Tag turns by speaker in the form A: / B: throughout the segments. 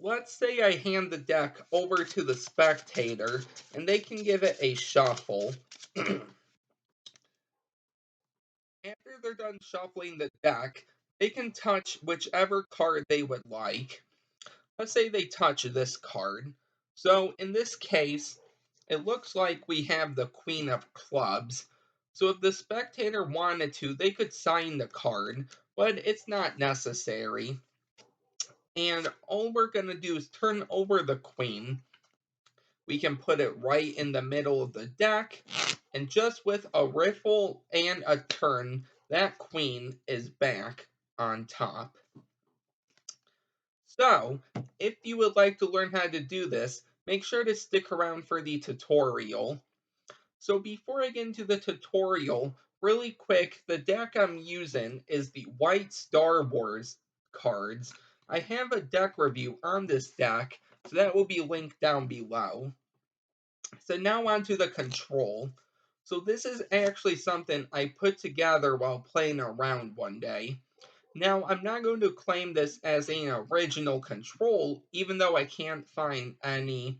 A: let's say I hand the deck over to the spectator and they can give it a shuffle. After they're done shuffling the deck, they can touch whichever card they would like. Let's say they touch this card. So in this case, it looks like we have the Queen of Clubs. So if the spectator wanted to, they could sign the card, but it's not necessary. And all we're going to do is turn over the Queen. We can put it right in the middle of the deck, and just with a riffle and a turn, that Queen is back on top. So, if you would like to learn how to do this, make sure to stick around for the tutorial. So before I get into the tutorial, really quick, the deck I'm using is the White Star Wars cards. I have a deck review on this deck, so that will be linked down below. So now on to the control. So this is actually something I put together while playing around one day. Now, I'm not going to claim this as an original control, even though I can't find any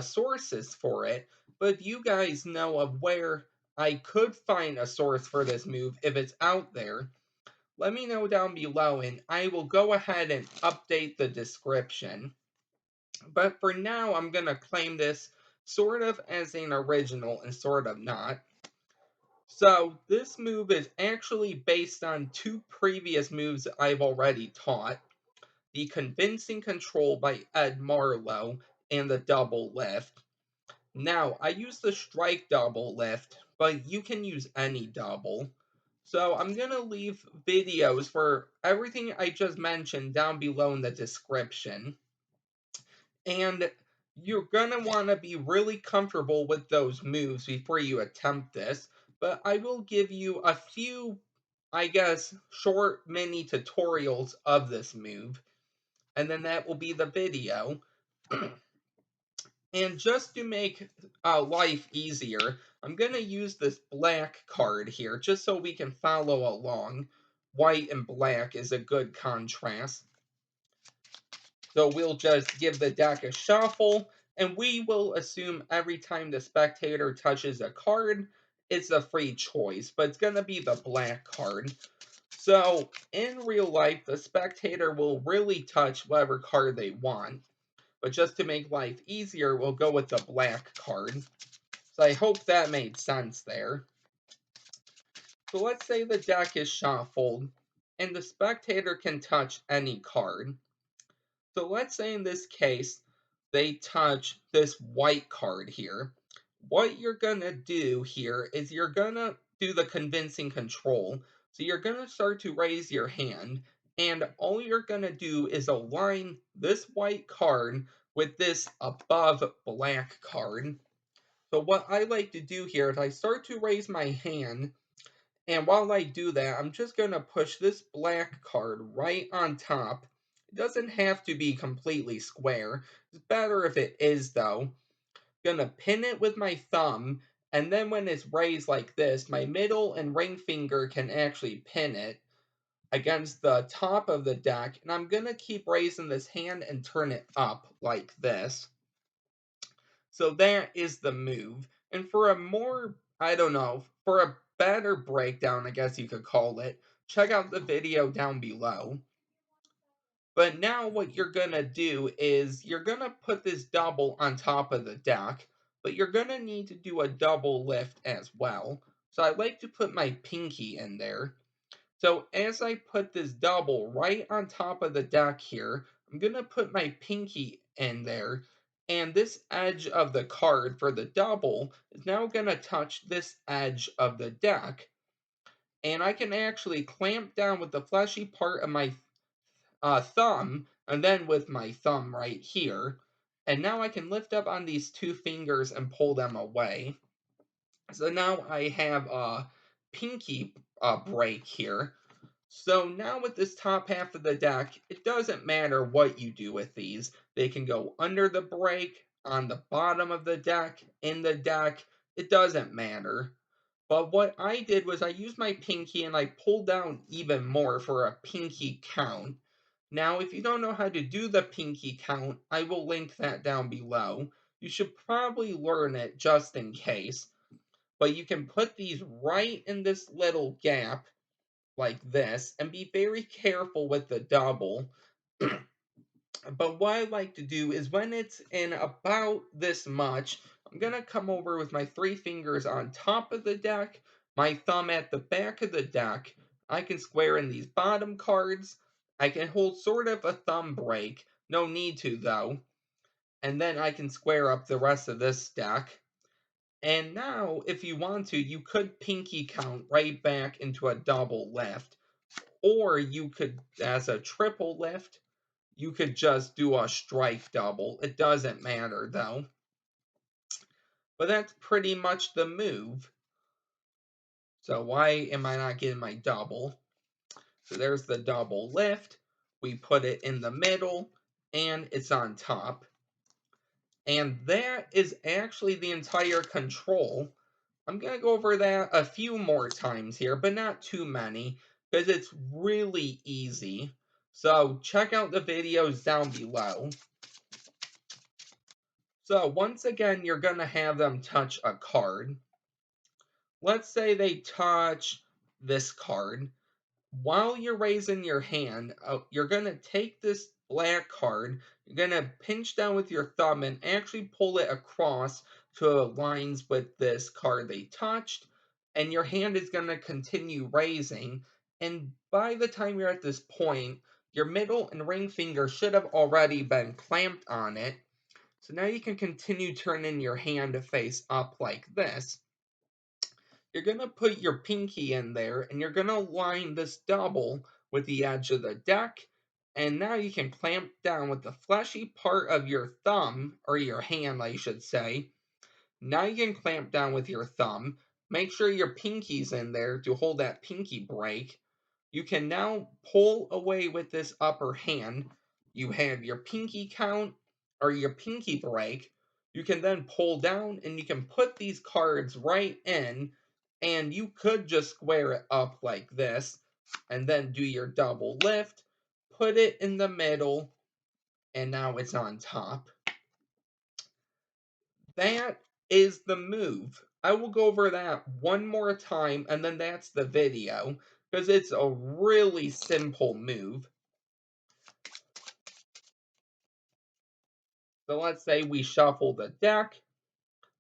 A: sources for it. But if you guys know of where I could find a source for this move, if it's out there, let me know down below and I will go ahead and update the description. But for now, I'm going to claim this sort of as an original and sort of not. So this move is actually based on two previous moves I've already taught. The Convincing Control by Ed Marlowe and the Double Lift. Now, I use the Strike Double Lift, but you can use any double. So I'm going to leave videos for everything I just mentioned down below in the description. And you're going to want to be really comfortable with those moves before you attempt this. But I will give you a few, I guess, short mini tutorials of this move. And then that will be the video. And just to make life easier, I'm going to use this black card here, just so we can follow along. White and black is a good contrast. So we'll just give the deck a shuffle, and we will assume every time the spectator touches a card, it's a free choice, but it's going to be the black card. So in real life, the spectator will really touch whatever card they want. But just to make life easier, we'll go with the black card. So I hope that made sense there. So let's say the deck is shuffled, and the spectator can touch any card. So let's say in this case, they touch this white card here. What you're going to do here is you're going to do the Convincing Control. So you're going to start to raise your hand, and all you're going to do is align this white card with this above black card. So what I like to do here is I start to raise my hand, and while I do that, I'm just going to push this black card right on top. It doesn't have to be completely square. It's better if it is, though. Gonna pin it with my thumb, and then when it's raised like this, my middle and ring finger can actually pin it against the top of the deck, and I'm gonna keep raising this hand and turn it up like this. So that is the move. And for a more, I don't know, for a better breakdown, I guess you could call it, check out the video down below. But now what you're going to do is you're going to put this double on top of the deck, but you're going to need to do a double lift as well. So I like to put my pinky in there. So as I put this double right on top of the deck here, I'm going to put my pinky in there. And this edge of the card for the double is now going to touch this edge of the deck. And I can actually clamp down with the fleshy part of my thumb, and then with my thumb right here. And now I can lift up on these two fingers and pull them away. So now I have a pinky break here. So now with this top half of the deck, it doesn't matter what you do with these. They can go under the break, on the bottom of the deck, in the deck. It doesn't matter. But what I did was I used my pinky and I pulled down even more for a pinky count. Now, if you don't know how to do the pinky count, I will link that down below. You should probably learn it just in case. But you can put these right in this little gap like this and be very careful with the double. But what I like to do is when it's in about this much, I'm going to come over with my three fingers on top of the deck, my thumb at the back of the deck. I can square in these bottom cards. I can hold sort of a thumb break. No need to though. And then I can square up the rest of this deck. And now, if you want to, you could pinky count right back into a double lift. Or you could, as a triple lift, you could just do a strike double. It doesn't matter though. But that's pretty much the move. So why am I not getting my double? So there's the double lift. We put it in the middle and it's on top. And that is actually the entire control. I'm going to go over that a few more times here, but not too many, because it's really easy. So check out the videos down below. So once again, you're going to have them touch a card. Let's say they touch this card. While you're raising your hand, you're going to take this black card, you're going to pinch down with your thumb and actually pull it across to lines with this card they touched, and your hand is going to continue raising. And by the time you're at this point, your middle and ring finger should have already been clamped on it. So now you can continue turning your hand to face up like this. You're going to put your pinky in there and you're going to line this double with the edge of the deck. And now you can clamp down with the fleshy part of your thumb, or your hand, I should say. Now you can clamp down with your thumb. Make sure your pinky's in there to hold that pinky break. You can now pull away with this upper hand. You have your pinky count or your pinky break. You can then pull down and you can put these cards right in, and you could just square it up like this and then do your double lift, put it in the middle, and now it's on top. That is the move. I will go over that one more time and then that's the video, because it's a really simple move. So let's say we shuffle the deck.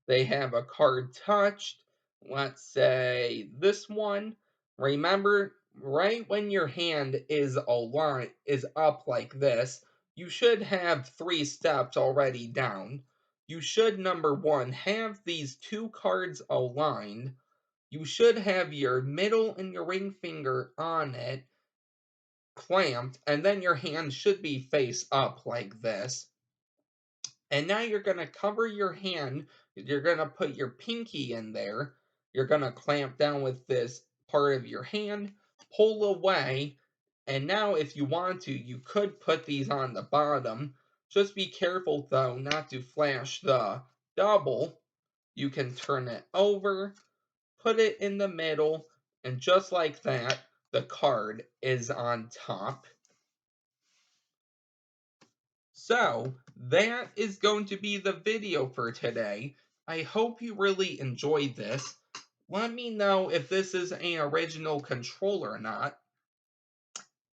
A: They have a card touched. Let's say this one. Remember, right when your hand is up like this, you should have 3 steps already down. You should, number 1, have these 2 cards aligned. You should have your middle and your ring finger on it, clamped, and then your hand should be face up like this. And now you're going to cover your hand. You're going to put your pinky in there. You're going to clamp down with this part of your hand, pull away, and now if you want to, you could put these on the bottom. Just be careful though not to flash the double. You can turn it over, put it in the middle, and just like that, the card is on top. So, that is going to be the video for today. I hope you really enjoyed this. Let me know if this is an original controller or not.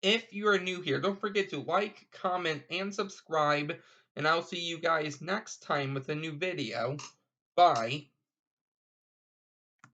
A: If you are new here, don't forget to like, comment, and subscribe, and I'll see you guys next time with a new video. Bye.